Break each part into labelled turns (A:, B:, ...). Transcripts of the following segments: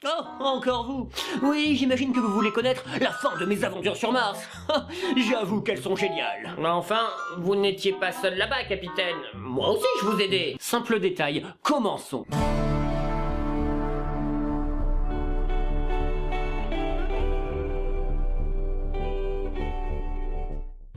A: Oh, encore vous? Oui, j'imagine que vous voulez connaître la fin de mes aventures sur Mars. J'avoue qu'elles sont géniales.
B: Mais enfin, vous n'étiez pas seul là-bas, capitaine. Moi aussi, je vous aidais.
A: Simple détail, commençons.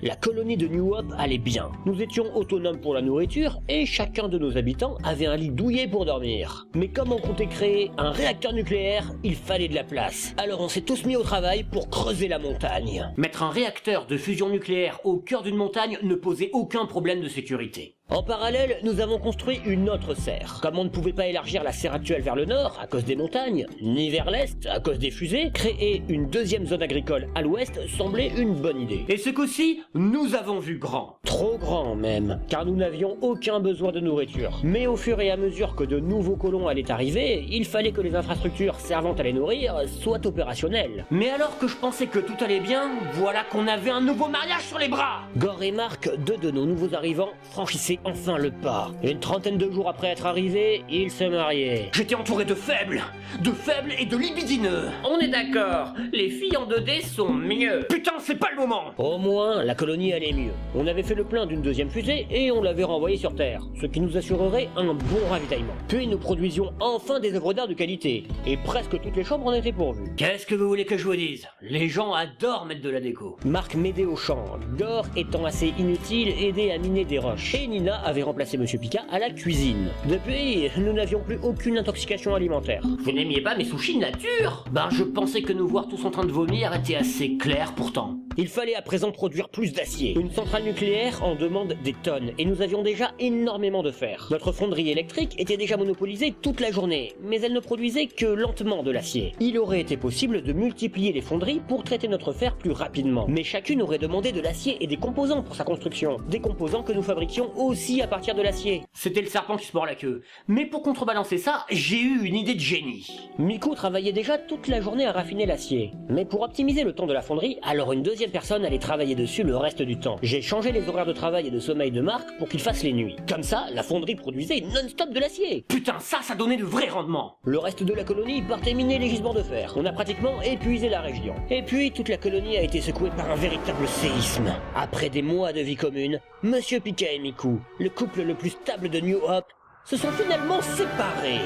A: La colonie de New Hope allait bien. Nous étions autonomes pour la nourriture et chacun de nos habitants avait un lit douillet pour dormir. Mais comme on comptait créer un réacteur nucléaire, il fallait de la place. Alors on s'est tous mis au travail pour creuser la montagne. Mettre un réacteur de fusion nucléaire au cœur d'une montagne ne posait aucun problème de sécurité. En parallèle, nous avons construit une autre serre. Comme on ne pouvait pas élargir la serre actuelle vers le nord, à cause des montagnes, ni vers l'est, à cause des fusées, créer une deuxième zone agricole à l'ouest semblait une bonne idée. Et ce coup-ci, nous avons vu grand. Trop grand même, car nous n'avions aucun besoin de nourriture. Mais au fur et à mesure que de nouveaux colons allaient arriver, il fallait que les infrastructures servant à les nourrir soient opérationnelles. Mais alors que je pensais que tout allait bien, voilà qu'on avait un nouveau mariage sur les bras. Gore et Marc, deux de nos nouveaux arrivants, franchissaient enfin le pas. Une trentaine de jours après être arrivés, ils se mariaient. J'étais entouré de faibles et de libidineux.
B: On est d'accord, les filles en 2D sont mieux.
A: Putain, c'est pas le moment. Au moins, la colonie allait mieux. On avait fait le plein d'une deuxième fusée et on l'avait renvoyée sur Terre, ce qui nous assurerait un bon ravitaillement. Puis nous produisions enfin des œuvres d'art de qualité, et presque toutes les chambres en étaient pourvues. Qu'est-ce que vous voulez que je vous dise? Les gens adorent mettre de la déco. Marc m'aidait au champ, Gore étant assez inutile, aidait à miner des roches. Et Nina avait remplacé Monsieur Pika à la cuisine. Depuis, nous n'avions plus aucune intoxication alimentaire.
B: Vous n'aimiez pas mes sushis nature?
A: Ben, je pensais que nous voir tous en train de vomir était assez clair pourtant. Il fallait à présent produire plus d'acier. Une centrale nucléaire en demande des tonnes, et nous avions déjà énormément de fer. Notre fonderie électrique était déjà monopolisée toute la journée, mais elle ne produisait que lentement de l'acier. Il aurait été possible de multiplier les fonderies pour traiter notre fer plus rapidement, mais chacune aurait demandé de l'acier et des composants pour sa construction. Des composants que nous fabriquions aussi à partir de l'acier. C'était le serpent qui se mord la queue. Mais pour contrebalancer ça, j'ai eu une idée de génie. Miku travaillait déjà toute la journée à raffiner l'acier. Mais pour optimiser le temps de la fonderie, alors une deuxième personne allait travailler dessus le reste du temps. J'ai changé les horaires de travail et de sommeil de Marc pour qu'il fasse les nuits. Comme ça, la fonderie produisait non-stop de l'acier. Putain, ça donnait de vrais rendements. Le reste de la colonie partait miner les gisements de fer. On a pratiquement épuisé la région. Et puis, toute la colonie a été secouée par un véritable séisme. Après des mois de vie commune, Monsieur Pika et Miku, le couple le plus stable de New Hope, se sont finalement séparés.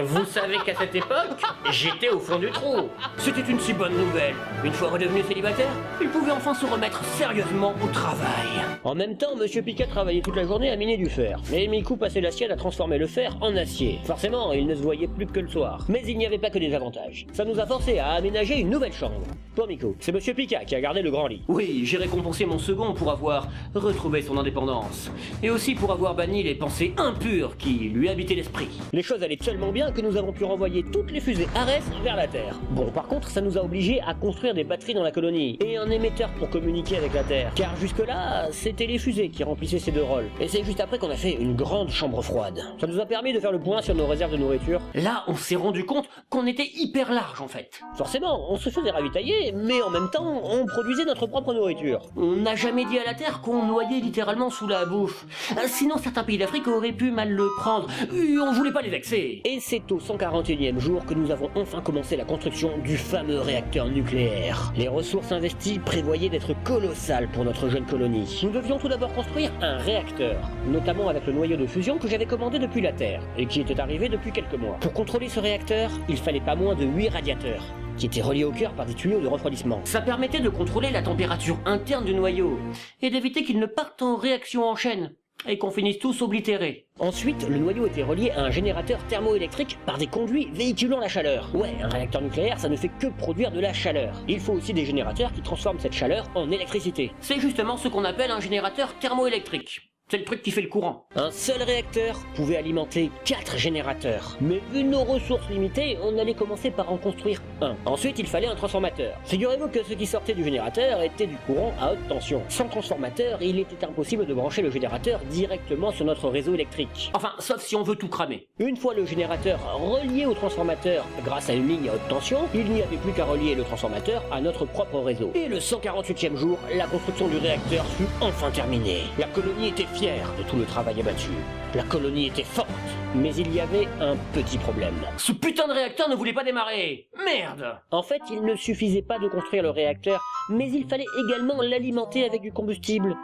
B: Vous savez qu'à cette époque, j'étais au fond du trou.
A: C'était une si bonne nouvelle. Une fois redevenu célibataire, il pouvait enfin se remettre sérieusement au travail. En même temps, Monsieur Pika travaillait toute la journée à miner du fer. Et Miku passait la sienne à transformer le fer en acier. Forcément, il ne se voyait plus que le soir. Mais il n'y avait pas que des avantages. Ça nous a forcé à aménager une nouvelle chambre. Pour Miku, c'est Monsieur Pika qui a gardé le grand lit. Oui, j'ai récompensé mon second pour avoir retrouvé son indépendance. Et aussi pour avoir banni les pensées impures qui lui habitaient l'esprit. Les choses allaient tellement bien que nous avons pu renvoyer toutes les fusées Ares vers la Terre. Bon, par contre, ça nous a obligés à construire des batteries dans la colonie et un émetteur pour communiquer avec la Terre. Car jusque-là, c'était les fusées qui remplissaient ces deux rôles. Et c'est juste après qu'on a fait une grande chambre froide. Ça nous a permis de faire le point sur nos réserves de nourriture. Là, on s'est rendu compte qu'on était hyper large en fait. Forcément, on se faisait ravitailler, mais en même temps, on produisait notre propre nourriture. On n'a jamais dit à la Terre qu'on noyait littéralement sous la bouffe. Sinon, certains pays d'Afrique auraient pu mal le prendre. On voulait pas les vexer. Et c'est au 141e jour que nous avons enfin commencé la construction du fameux réacteur nucléaire. Les ressources investies prévoyaient d'être colossales pour notre jeune colonie. Nous devions tout d'abord construire un réacteur, notamment avec le noyau de fusion que j'avais commandé depuis la Terre, et qui était arrivé depuis quelques mois. Pour contrôler ce réacteur, il fallait pas moins de 8 radiateurs, qui étaient reliés au cœur par des tuyaux de refroidissement. Ça permettait de contrôler la température interne du noyau, et d'éviter qu'il ne parte en réaction en chaîne, et qu'on finisse tous oblitérés. Ensuite, le noyau était relié à un générateur thermoélectrique par des conduits véhiculant la chaleur. Ouais, un réacteur nucléaire, ça ne fait que produire de la chaleur. Il faut aussi des générateurs qui transforment cette chaleur en électricité. C'est justement ce qu'on appelle un générateur thermoélectrique. C'est le truc qui fait le courant. Un seul réacteur pouvait alimenter 4 générateurs. Mais vu nos ressources limitées, on allait commencer par en construire un. Ensuite, il fallait un transformateur. Figurez-vous que ce qui sortait du générateur était du courant à haute tension. Sans transformateur, il était impossible de brancher le générateur directement sur notre réseau électrique. Enfin, sauf si on veut tout cramer. Une fois le générateur relié au transformateur grâce à une ligne à haute tension, il n'y avait plus qu'à relier le transformateur à notre propre réseau. Et le 148e jour, la construction du réacteur fut enfin terminée. La colonie était fière de tout le travail abattu. La colonie était forte, mais il y avait un petit problème.
B: Ce putain de réacteur ne voulait pas démarrer. Merde.
A: En fait, il ne suffisait pas de construire le réacteur, mais il fallait également l'alimenter avec du combustible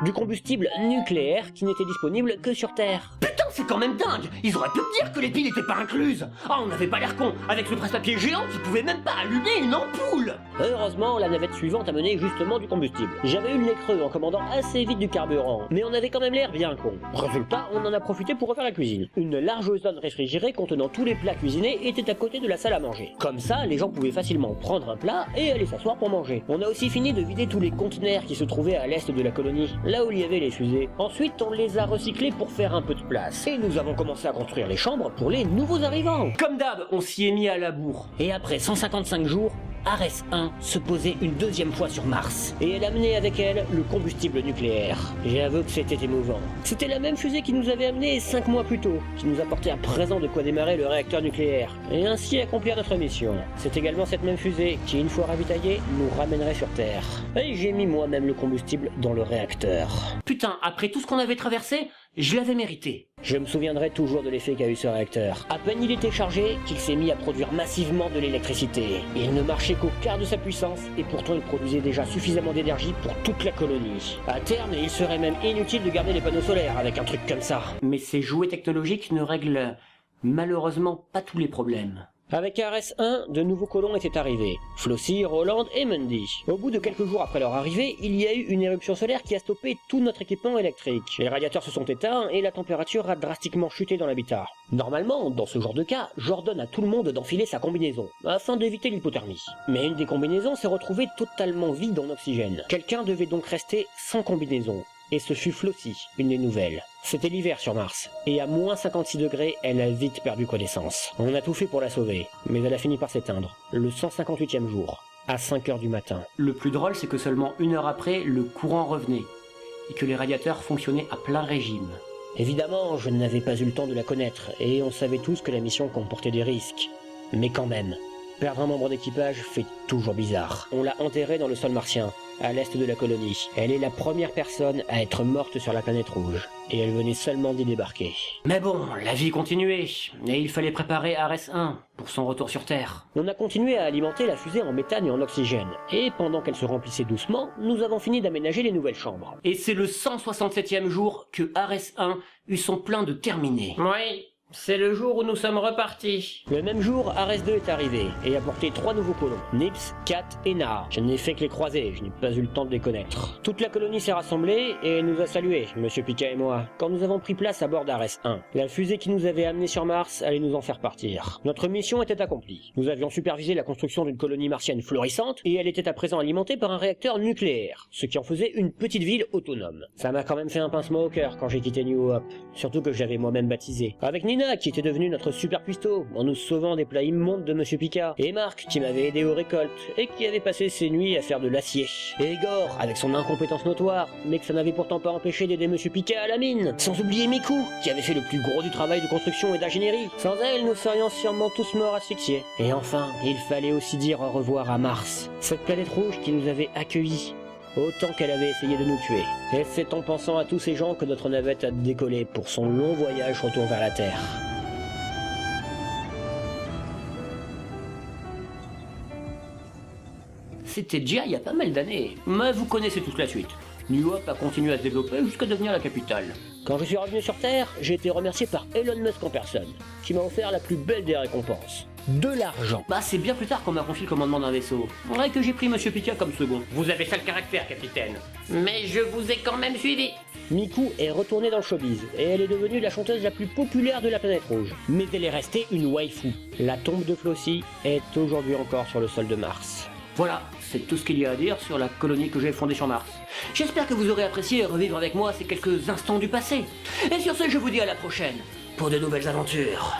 A: nucléaire qui n'était disponible que sur Terre.
B: Putain, c'est quand même dingue. Ils auraient pu me dire que les piles n'étaient pas incluses. Ah, on n'avait pas l'air con. Avec ce presse-papier géant qui pouvait même pas allumer une ampoule.
A: Heureusement, la navette suivante amenait justement du combustible. J'avais eu le nez creux en commandant assez vite du carburant, mais on avait quand même l'air bien con. Résultat, on en a profité pour refaire la cuisine. Une large zone réfrigérée contenant tous les plats cuisinés était à côté de la salle à manger. Comme ça, les gens pouvaient facilement prendre un plat et aller s'asseoir pour manger. On a aussi fini de vider tous les conteneurs qui se trouvaient à l'est de la colonie, là où il y avait les fusées. Ensuite, on les a recyclés pour faire un peu de place. Et nous avons commencé à construire les chambres pour les nouveaux arrivants.
B: Comme d'hab, on s'y est mis à la bourre.
A: Et après 155 jours, Ares 1 se posait une deuxième fois sur Mars, et elle amenait avec elle le combustible nucléaire. J'avoue que c'était émouvant. C'était la même fusée qui nous avait amené 5 mois plus tôt, qui nous apportait à présent de quoi démarrer le réacteur nucléaire, et ainsi accomplir notre mission. C'est également cette même fusée qui, une fois ravitaillée, nous ramènerait sur Terre. Et j'ai mis moi-même le combustible dans le réacteur.
B: Putain, après tout ce qu'on avait traversé, je l'avais mérité.
A: Je me souviendrai toujours de l'effet qu'a eu ce réacteur. À peine il était chargé qu'il s'est mis à produire massivement de l'électricité. Il ne marchait qu'au quart de sa puissance et pourtant il produisait déjà suffisamment d'énergie pour toute la colonie. À terme, il serait même inutile de garder les panneaux solaires avec un truc comme ça.
B: Mais ces jouets technologiques ne règlent malheureusement pas tous les problèmes.
A: Avec Ares 1, de nouveaux colons étaient arrivés. Flossie, Roland et Mundy. Au bout de quelques jours après leur arrivée, il y a eu une éruption solaire qui a stoppé tout notre équipement électrique. Les radiateurs se sont éteints et la température a drastiquement chuté dans l'habitat. Normalement, dans ce genre de cas, j'ordonne à tout le monde d'enfiler sa combinaison, afin d'éviter l'hypothermie. Mais une des combinaisons s'est retrouvée totalement vide en oxygène. Quelqu'un devait donc rester sans combinaison. Et ce fut Flossie, une des nouvelles. C'était l'hiver sur Mars, et à moins 56 degrés, elle a vite perdu connaissance. On a tout fait pour la sauver, mais elle a fini par s'éteindre, le 158e jour, à 5 heures du matin.
B: Le plus drôle, c'est que seulement 1 heure après, le courant revenait, et que les radiateurs fonctionnaient à plein régime.
A: Évidemment, je n'avais pas eu le temps de la connaître, et on savait tous que la mission comportait des risques. Mais quand même, perdre un membre d'équipage fait toujours bizarre. On l'a enterrée dans le sol martien, à l'est de la colonie. Elle est la première personne à être morte sur la planète rouge, et elle venait seulement d'y débarquer.
B: Mais bon, la vie continuait, et il fallait préparer Ares 1 pour son retour sur Terre.
A: On a continué à alimenter la fusée en méthane et en oxygène, et pendant qu'elle se remplissait doucement, nous avons fini d'aménager les nouvelles chambres.
B: Et c'est le 167e jour que Ares 1 eut son plein de terminé. Oui. C'est le jour où nous sommes repartis.
A: Le même jour, Ares 2 est arrivé et a apporté 3 nouveaux colons, Nips, Kat et Naha. Je n'ai fait que les croiser, je n'ai pas eu le temps de les connaître. Toute la colonie s'est rassemblée et nous a salués, Monsieur Pika et moi, quand nous avons pris place à bord d'Ares 1. La fusée qui nous avait amenés sur Mars allait nous en faire partir. Notre mission était accomplie. Nous avions supervisé la construction d'une colonie martienne florissante et elle était à présent alimentée par un réacteur nucléaire, ce qui en faisait une petite ville autonome. Ça m'a quand même fait un pincement au cœur quand j'ai quitté New Hope, surtout que j'avais moi-même baptisé. Avec Nina, qui était devenu notre super cuistot en nous sauvant des plats immondes de Monsieur Pika, et Marc qui m'avait aidé aux récoltes et qui avait passé ses nuits à faire de l'acier, et Igor avec son incompétence notoire mais que ça n'avait pourtant pas empêché d'aider Monsieur Pika à la mine, sans oublier Miku qui avait fait le plus gros du travail de construction et d'ingénierie. Sans elle, nous serions sûrement tous morts asphyxiés. Et enfin, il fallait aussi dire au revoir à Mars, cette planète rouge qui nous avait accueillis autant qu'elle avait essayé de nous tuer. Et c'est en pensant à tous ces gens que notre navette a décollé pour son long voyage retour vers la Terre.
B: C'était déjà il y a pas mal d'années, mais vous connaissez toute la suite. New Hope a continué à se développer jusqu'à devenir la capitale.
A: Quand je suis revenu sur Terre, j'ai été remercié par Elon Musk en personne, qui m'a offert la plus belle des récompenses. De l'argent.
B: Bah c'est bien plus tard qu'on m'a confié le commandement d'un vaisseau. Ouais, que j'ai pris Monsieur Pika comme second. Vous avez sale caractère, capitaine. Mais je vous ai quand même suivi.
A: Miku est retournée dans le showbiz, et elle est devenue la chanteuse la plus populaire de la planète rouge. Mais elle est restée une waifu. La tombe de Flossie est aujourd'hui encore sur le sol de Mars.
B: Voilà, c'est tout ce qu'il y a à dire sur la colonie que j'ai fondée sur Mars. J'espère que vous aurez apprécié revivre avec moi ces quelques instants du passé. Et sur ce, je vous dis à la prochaine, pour de nouvelles aventures.